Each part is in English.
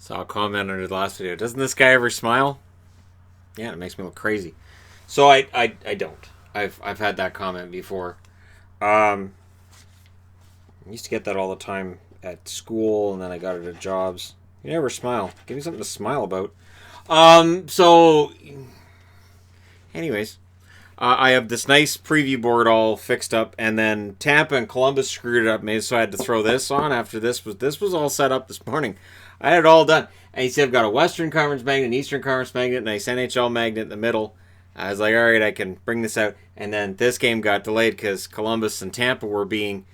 Saw a comment under the last video. Doesn't this guy ever smile? Yeah, it makes me look crazy. So I don't. I've had that comment before. I used to get that all the time at school, and then I got it at jobs. You never smile. Give me something to smile about. Anyways, I have this nice preview board all fixed up, and then Tampa and Columbus screwed it up, so I had to throw this on after this was all set up this morning. I had it all done. And he said, I've got a Western Conference magnet, an Eastern Conference magnet, a nice NHL magnet in the middle. I was like, all right, I can bring this out. And then this game got delayed because Columbus and Tampa were being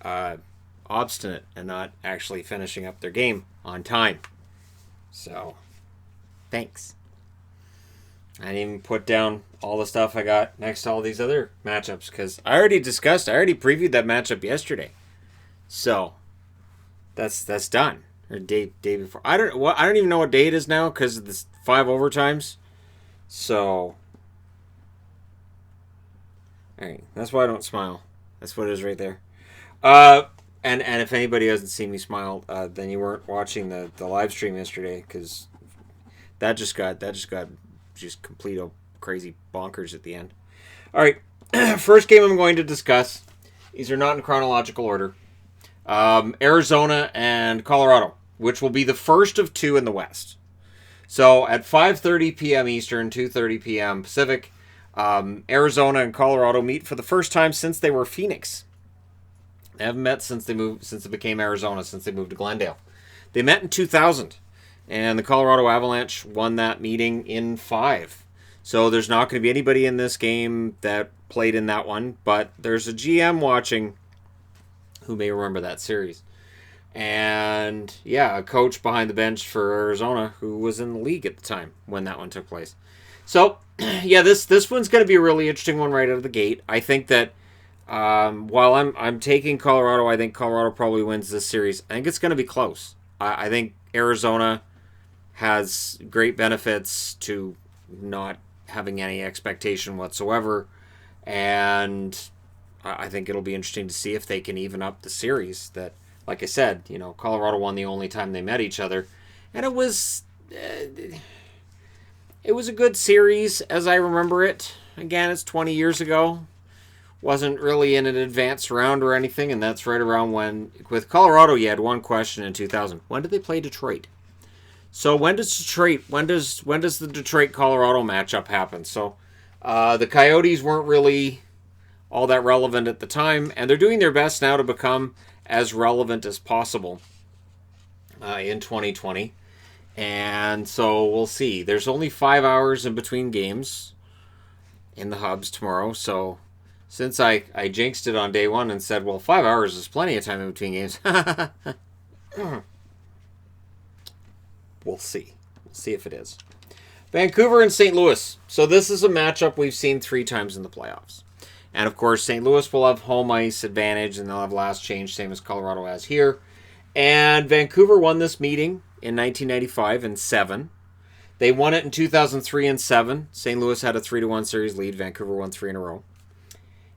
obstinate and not actually finishing up their game on time. So, thanks. I didn't even put down all the stuff I got next to all these other matchups because I already previewed that matchup yesterday. So, that's done. Or day before. I don't even know what day it is now because of the 5 overtimes. So, all right, that's why I don't smile. That's what it is right there. And if anybody hasn't seen me smile, then you weren't watching the live stream yesterday because that just got complete crazy bonkers at the end. All right, first game I'm going to discuss. These are not in chronological order. Arizona and Colorado, which will be the first of 2 in the West. So at 5:30 p.m. Eastern, 2:30 p.m. Pacific, Arizona and Colorado meet for the first time since they were Phoenix. They haven't met since they became Arizona, since they moved to Glendale. They met in 2000, and the Colorado Avalanche won that meeting in 5. So there's not going to be anybody in this game that played in that one, but there's a GM watching who may remember that series. And, yeah, a coach behind the bench for Arizona who was in the league at the time when that one took place. So, yeah, this one's going to be a really interesting one right out of the gate. I think that while I'm taking Colorado, I think Colorado probably wins this series. I think it's going to be close. I think Arizona has great benefits to not having any expectation whatsoever. And I think it'll be interesting to see if they can even up the series that, like I said, Colorado won the only time they met each other, and it was a good series as I remember it. Again, it's 20 years ago. Wasn't really in an advanced round or anything, and that's right around when, with Colorado, you had one question in 2000. When did they play Detroit? So when does the Detroit-Colorado matchup happen? So the Coyotes weren't really all that relevant at the time, and they're doing their best now to become as relevant as possible in 2020. And so we'll see. There's only 5 hours in between games in the hubs tomorrow. So since I jinxed it on day one and said, well, 5 hours is plenty of time in between games. We'll see. We'll see if it is. Vancouver and St. Louis. So this is a matchup we've seen 3 times in the playoffs. And, of course, St. Louis will have home ice advantage, and they'll have last change, same as Colorado has here. And Vancouver won this meeting in 1995 and 7. They won it in 2003 and 7. St. Louis had a 3-1 series lead. Vancouver won 3 in a row.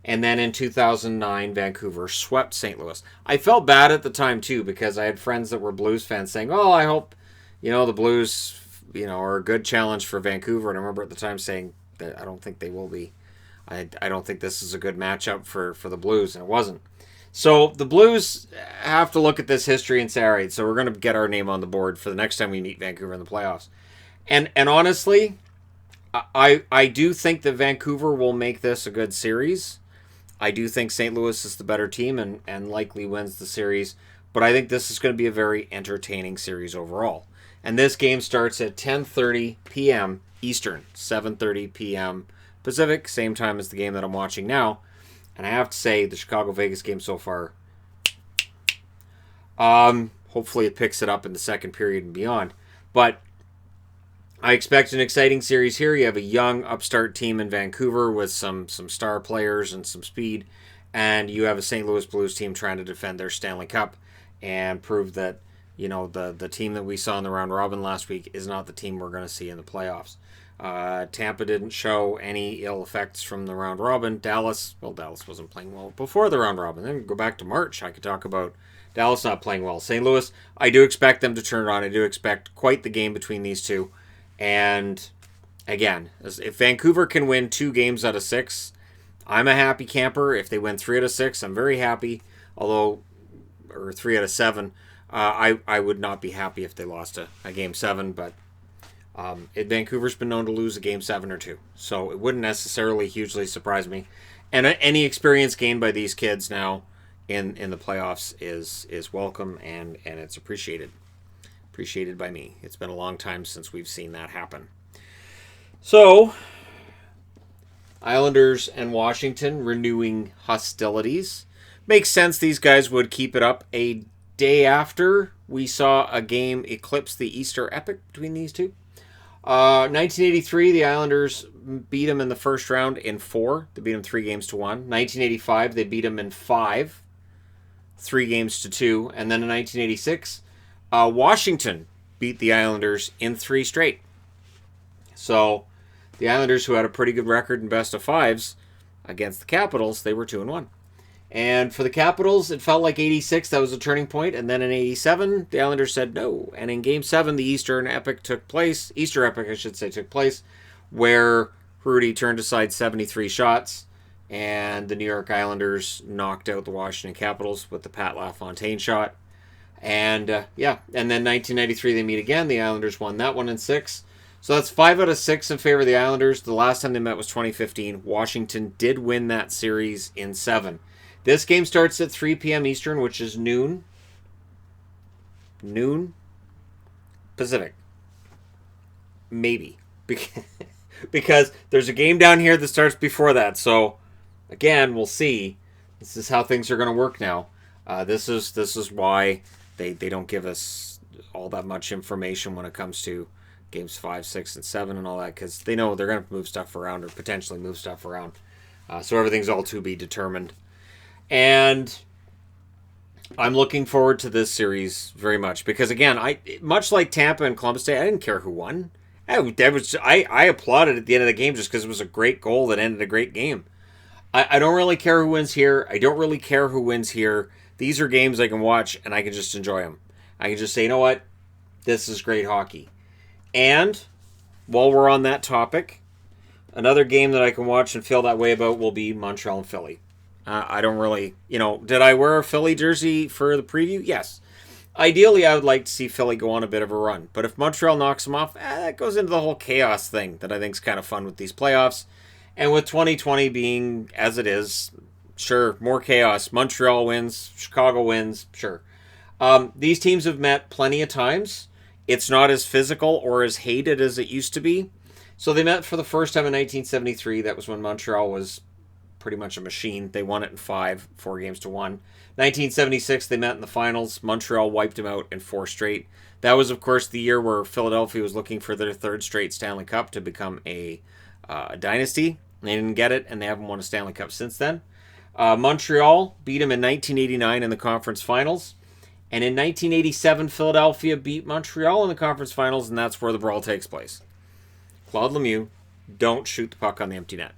And then in 2009, Vancouver swept St. Louis. I felt bad at the time, too, because I had friends that were Blues fans saying, oh, I hope, the Blues, are a good challenge for Vancouver. And I remember at the time saying that I don't think they will be. I don't think this is a good matchup for the Blues, and it wasn't. So the Blues have to look at this history and say, all right, so we're going to get our name on the board for the next time we meet Vancouver in the playoffs. And honestly, I do think that Vancouver will make this a good series. I do think St. Louis is the better team and likely wins the series, but I think this is going to be a very entertaining series overall. And this game starts at 10:30 p.m. Eastern, 7:30 p.m. Pacific, same time as the game that I'm watching now. And I have to say, the Chicago-Vegas game so far, hopefully it picks it up in the second period and beyond. But I expect an exciting series here. You have a young upstart team in Vancouver with some star players and some speed. And you have a St. Louis Blues team trying to defend their Stanley Cup and prove that, the team that we saw in the round robin last week is not the team we're going to see in the playoffs. Tampa didn't show any ill effects from the round robin. Dallas wasn't playing well before the round robin. Then go back to March. I could talk about Dallas not playing well. St. Louis, I do expect them to turn it on. I do expect quite the game between these two. And again, if Vancouver can win 2 games out of 6, I'm a happy camper. If they win 3 out of 6, I'm very happy. Or 3 out of 7. I would not be happy if they lost a game 7, but Vancouver's been known to lose a game 7 or 2. So it wouldn't necessarily hugely surprise me. And any experience gained by these kids now in the playoffs is welcome, and it's appreciated. Appreciated by me. It's been a long time since we've seen that happen. So, Islanders and Washington renewing hostilities. Makes sense these guys would keep it up a day after we saw a game eclipse the Easter epic between these two. 1983, the Islanders beat them in the first round in 4. They beat them 3 games to 1. 1985, they beat them in 5. 3 games to 2. And then in 1986, Washington beat the Islanders in 3 straight. So the Islanders, who had a pretty good record in best of 5s against the Capitals, they were 2-1. And for the Capitals, it felt like 86, that was a turning point. And then in 87, the Islanders said no. And in Game 7, the Easter epic took place, where Rudy turned aside 73 shots. And the New York Islanders knocked out the Washington Capitals with the Pat LaFontaine shot. And and then 1993, they meet again. The Islanders won that one in 6. So that's 5 out of 6 in favor of the Islanders. The last time they met was 2015. Washington did win that series in 7. This game starts at 3 p.m. Eastern, which is noon Pacific. Maybe. Because there's a game down here that starts before that. So, again, we'll see. This is how things are going to work now. This is why they don't give us all that much information when it comes to games 5, 6, and 7 and all that, because they know they're going to move stuff around or potentially move stuff around. So everything's all to be determined. And I'm looking forward to this series very much because, again, much like Tampa and Columbus Day, I didn't care who won. I applauded at the end of the game just because it was a great goal that ended a great game. I don't really care who wins here. I don't really care who wins here. These are games I can watch and I can just enjoy them. I can just say, you know what? This is great hockey. And while we're on that topic, another game that I can watch and feel that way about will be Montreal and Philly. I don't really, did I wear a Philly jersey for the preview? Yes. Ideally, I would like to see Philly go on a bit of a run. But if Montreal knocks them off, that goes into the whole chaos thing that I think is kind of fun with these playoffs. And with 2020 being as it is, sure, more chaos. Montreal wins, Chicago wins, sure. These teams have met plenty of times. It's not as physical or as hated as it used to be. So they met for the first time in 1973. That was when Montreal was pretty much a machine. They won it in 5, 4 games to 1. 1976, they met in the finals. Montreal wiped them out in 4 straight. That was, of course, the year where Philadelphia was looking for their 3rd straight Stanley Cup to become a dynasty. They didn't get it, and they haven't won a Stanley Cup since then. Montreal beat them in 1989 in the conference finals. And in 1987, Philadelphia beat Montreal in the conference finals, and that's where the brawl takes place. Claude Lemieux, don't shoot the puck on the empty net.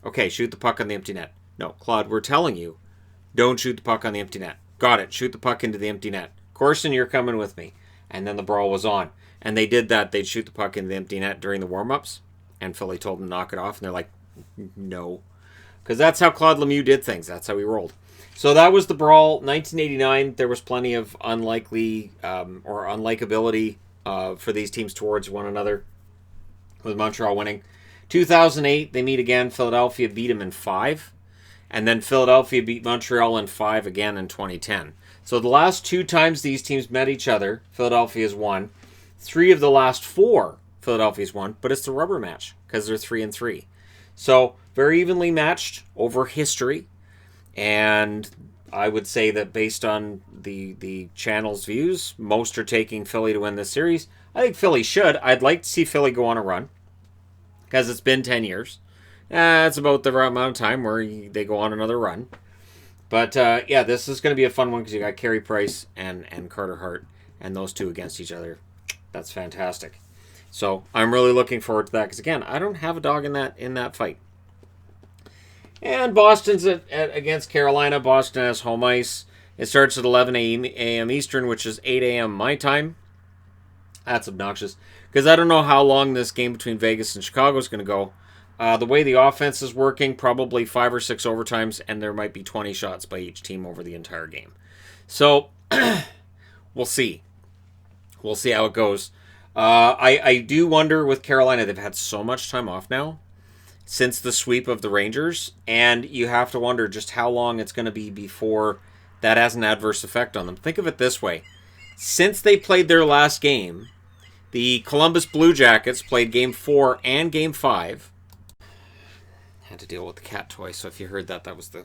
Okay, shoot the puck on the empty net. No, Claude, we're telling you, don't shoot the puck on the empty net. Got it. Shoot the puck into the empty net. Corson, you're coming with me. And then the brawl was on. And they did that. They'd shoot the puck into the empty net during the warm-ups. And Philly told them to knock it off. And they're like, no. Because that's how Claude Lemieux did things. That's how he rolled. So that was the brawl. 1989, there was plenty of unlikely or unlikability for these teams towards one another, with Montreal winning. 2008, they meet again. Philadelphia beat them in 5. And then Philadelphia beat Montreal in 5 again in 2010. So the last 2 times these teams met each other, Philadelphia's won. 3 of the last 4, Philadelphia's won. But it's the rubber match because they're 3-3. So very evenly matched over history. And I would say that based on the channel's views, most are taking Philly to win this series. I think Philly should. I'd like to see Philly go on a run because it's been 10 years. It's about the amount of time where they go on another run. But, this is going to be a fun one because you got Carey Price and Carter Hart, and those two against each other. That's fantastic. So I'm really looking forward to that because, again, I don't have a dog in that fight. And Boston's against Carolina. Boston has home ice. It starts at 11 a.m. Eastern, which is 8 a.m. my time. That's obnoxious. Because I don't know how long this game between Vegas and Chicago is going to go. The way the offense is working, probably 5 or 6 overtimes, and there might be 20 shots by each team over the entire game. So, we'll see. We'll see how it goes. I do wonder with Carolina, they've had so much time off now since the sweep of the Rangers, and you have to wonder just how long it's going to be before that has an adverse effect on them. Think of it this way. Since they played their last game, the Columbus Blue Jackets played Game 4 and Game 5. Had to deal with the cat toy, so if you heard that, that was the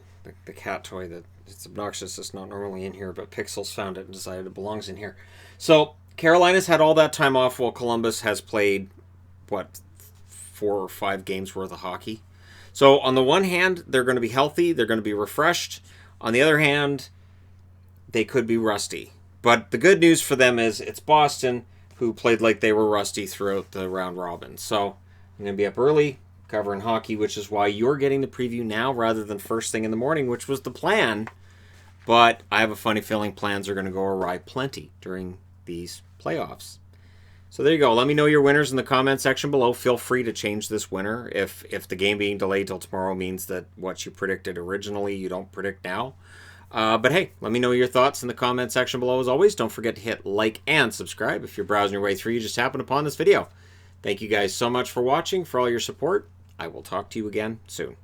cat toy. That it's obnoxious. It's not normally in here, but Pixels found it and decided it belongs in here. So Carolina's had all that time off while Columbus has played, 4 or 5 games worth of hockey. So on the one hand, they're going to be healthy. They're going to be refreshed. On the other hand, they could be rusty. But the good news for them is it's Boston, who played like they were rusty throughout the round robin. So I'm going to be up early covering hockey, which is why you're getting the preview now rather than first thing in the morning, which was the plan. But I have a funny feeling plans are going to go awry plenty during these playoffs. So there you go. Let me know your winners in the comment section below. Feel free to change this winner if the game being delayed till tomorrow means that what you predicted originally you don't predict now. But hey, let me know your thoughts in the comment section below. As always, don't forget to hit like and subscribe if you're browsing your way through. You just happened upon this video. Thank you guys so much for watching, for all your support. I will talk to you again soon.